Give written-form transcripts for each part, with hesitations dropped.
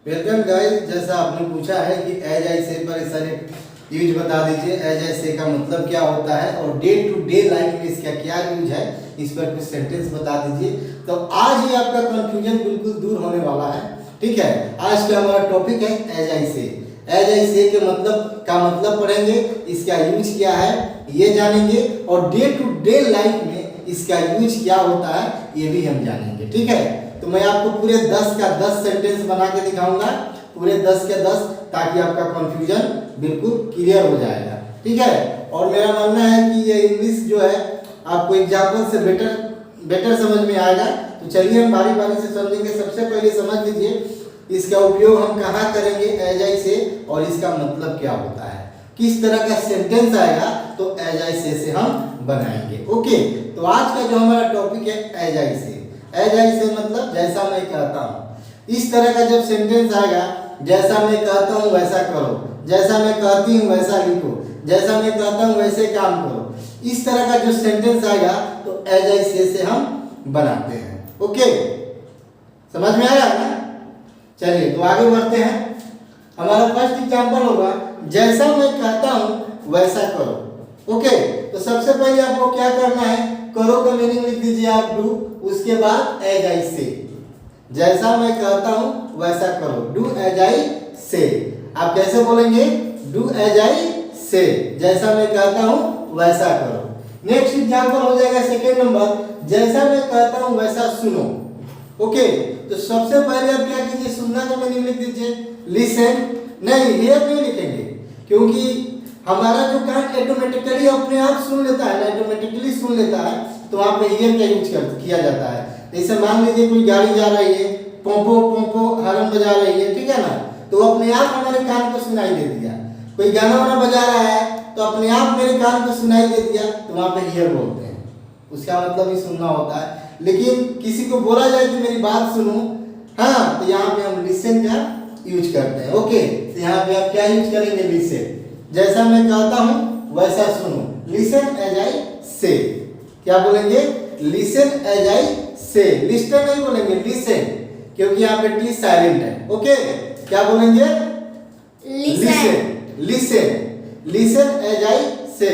Welcome guys, जैसा आपने पूछा है कि एज आई से पर सर यूज बता दीजिए। एज आई से का मतलब क्या होता है और डे टू डे लाइफ में इसका क्या यूज है, इस पर कुछ सेंटेंस बता दीजिए। तो आज ही आपका कंफ्यूजन बिल्कुल दूर होने वाला है। ठीक है, आज का हमारा टॉपिक है एज आई से। एज आई से के मतलब पढ़ेंगे, इसका यूज क्या है ये जानेंगे, और डे टू डे लाइफ में इसका यूज क्या होता है ये भी हम जानेंगे। ठीक है, तो मैं आपको पूरे 10 का 10 सेंटेंस बना के दिखाऊंगा, पूरे 10 के 10, ताकि आपका कंफ्यूजन बिल्कुल क्लियर हो जाएगा। ठीक है, और मेरा मानना है कि ये इंग्लिश जो है आपको एग्जाम्पल से बेटर समझ में आएगा। तो चलिए हम बारी बारी से समझेंगे। सबसे पहले समझ लीजिए इसका उपयोग हम कहाँ करेंगे एज आई से, और इसका मतलब क्या होता है, किस तरह का सेंटेंस आएगा तो एज आई से हम बनाएंगे। ओके, तो आज का जो हमारा टॉपिक है एज आई से। एज आई से मतलब जैसा मैं कहता हूँ। इस तरह का जब सेंटेंस आएगा, जैसा मैं कहता हूँ वैसा करो, जैसा मैं कहती हूँ वैसा लिखो, जैसा मैं कहता हूँ वैसे काम करो, इस तरह का जो सेंटेंस आएगा तो एज आई से हम बनाते हैं। ओके, समझ में आया ना? चलिए तो आगे बढ़ते हैं। हमारा फर्स्ट एग्जांपल होगा जैसा मैं कहता हूँ वैसा करो। ओके, तो सबसे पहले आपको क्या करना है, करो का मीनिंग लिख दीजिए आप डू, उसके बाद एज आई से। जैसा मैं कहता हूँ वैसा करो, डू एज आई से। आप कैसे बोलेंगे, डू एज आई से, जैसा मैं कहता हूँ वैसा करो। नेक्स्ट एग्जांपल हो जाएगा सेकंड नंबर, जैसा मैं कहता हूँ वैसा सुनो। ओके, तो सबसे पहले आप क्या कीजिए, सुनना का मीनिंग लिख दीजिए, लिसन। नहीं, हियर नहीं लिखेंगे, क्योंकि हमारा जो कान ऑटोमेटिकली अपने आप सुन लेता है, ऑटोमेटिकली सुन लेता है, तो वहाँ पे हियर का यूज किया जाता है। जैसे मान लीजिए कोई गाड़ी जा रही है, पोंपो पोंपो हॉर्न बजा रही है, ठीक है ना, तो अपने आप हमारे कान को सुनाई दे दिया। कोई गाना वाना बजा रहा है तो अपने आप मेरे कान को सुनाई दे दिया, तो वहाँ पे हियर बोलते हैं। उसका मतलब ही सुनना होता है। लेकिन किसी को बोला जाए कि मेरी बात सुनो, हाँ, तो यहाँ पे हम लिसन का यूज करते हैं। ओके, तो यहाँ पे आप क्या यूज करेंगे, लिसन। जैसा मैं कहता हूँ वैसा सुनो, लिसन एज आई से। क्या बोलेंगे, लिसन एज आई से। लिस्टन नहीं बोलेंगे, लिसन, क्योंकि यहाँ पे टी साइलेंट है। ओके, क्या बोलेंगे, listen. Listen, listen as I say.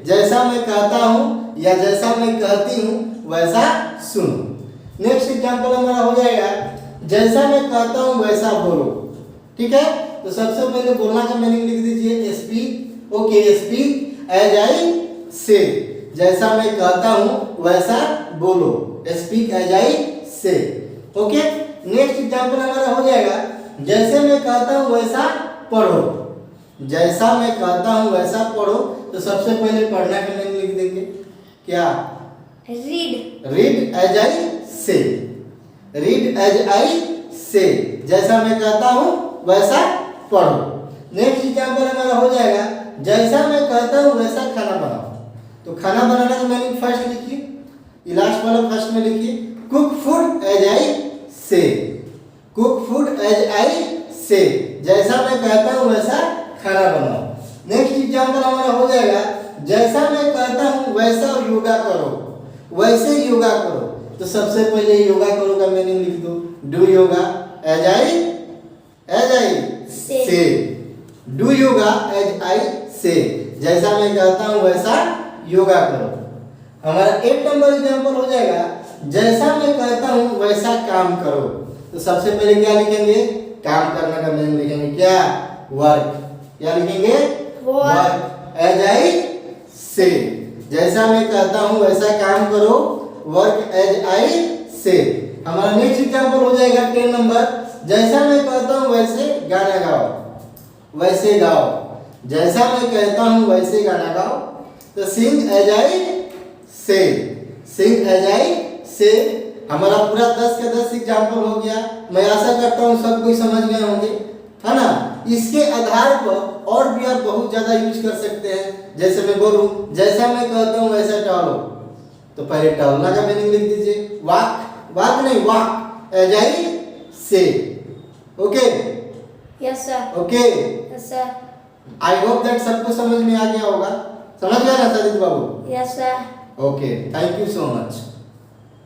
जैसा मैं कहता हूँ या जैसा मैं कहती हूँ वैसा सुनो। नेक्स्ट एग्जांपल हमारा हो जाएगा, जैसा मैं कहता हूँ वैसा बोलो। ठीक है, तो सबसे पहले बोलना का मीनिंग लिख दीजिए, speak. Okay, speak as I say. जैसा मैं कहता हूँ वैसा बोलो, speak as I say. Okay, next example हमारा हो जाएगा, जैसे मैं कहता हूँ वैसा पढ़ो। जैसा मैं कहता हूँ वैसा पढ़ो, तो सबसे पहले पढ़ना का मीनिंग लिख देंगे, क्या, रीड। रीड एज आई से। रीड एज आई से, जैसा मैं कहता हूँ वैसा पढ़ो। नेक्स्ट एग्जांपल हमारा हो जाएगा, जैसा मैं कहता हूँ वैसा खाना बनाओ। तो खाना बनाने का मीनिंग फर्स्ट लिखिए, लास्ट वाला फर्स्ट में लिखिए, कुक फूड एज आई से। Cook food as I say, जैसा मैं कहता हूँ वैसा खाना बनाओ। नेक्स्ट एग्जांपल हमारा हो जाएगा, जैसा मैं कहता हूँ वैसा योगा करो, वैसे योगा करो। तो सबसे पहले योगा करो का मीनिंग लिख दो, डू योगा एज आई से। Do yoga as I say, जैसा मैं कहता हूँ वैसा योगा करो। हमारा 8 नंबर एग्जांपल हो जाएगा, जैसा मैं कहता हूँ वैसा काम करो। तो सबसे पहले क्या लिखेंगे, काम करने का मीनिंग लिखेंगे, क्या, वर्क। क्या लिखेंगे, वर्क एज आई से। जैसा मैं कहता हूँ वैसा काम करो, वर्क एज आई से। हमारा नेक्स्ट एग्जांपल हो जाएगा 10 नंबर, जैसा मैं कहता हूँ वैसे गाना गाओ, वैसे गाओ। जैसा मैं कहता हूँ वैसे गाना गाओ, तो सिंग एज आई से। सिंग एज आई से। हमारा पूरा 10 का 10 एग्जांपल हो गया। मैं आशा करता हूँ सब कोई समझ गए होंगे, है ना। इसके आधार पर और भी आप बहुत ज्यादा यूज कर सकते हैं। जैसे मैं बोलूं, जैसा मैं कहता हूँ वैसा टहलो, तो पहले टहलना का मीनिंग लिख दीजिए, वॉक। वॉक नहीं, walk as I say. Okay, yes sir. Okay, yes sir. I hope that सबको समझ में आ गया होगा। समझ गया ना सदित बाबू? Yes sir. Okay, thank you so much.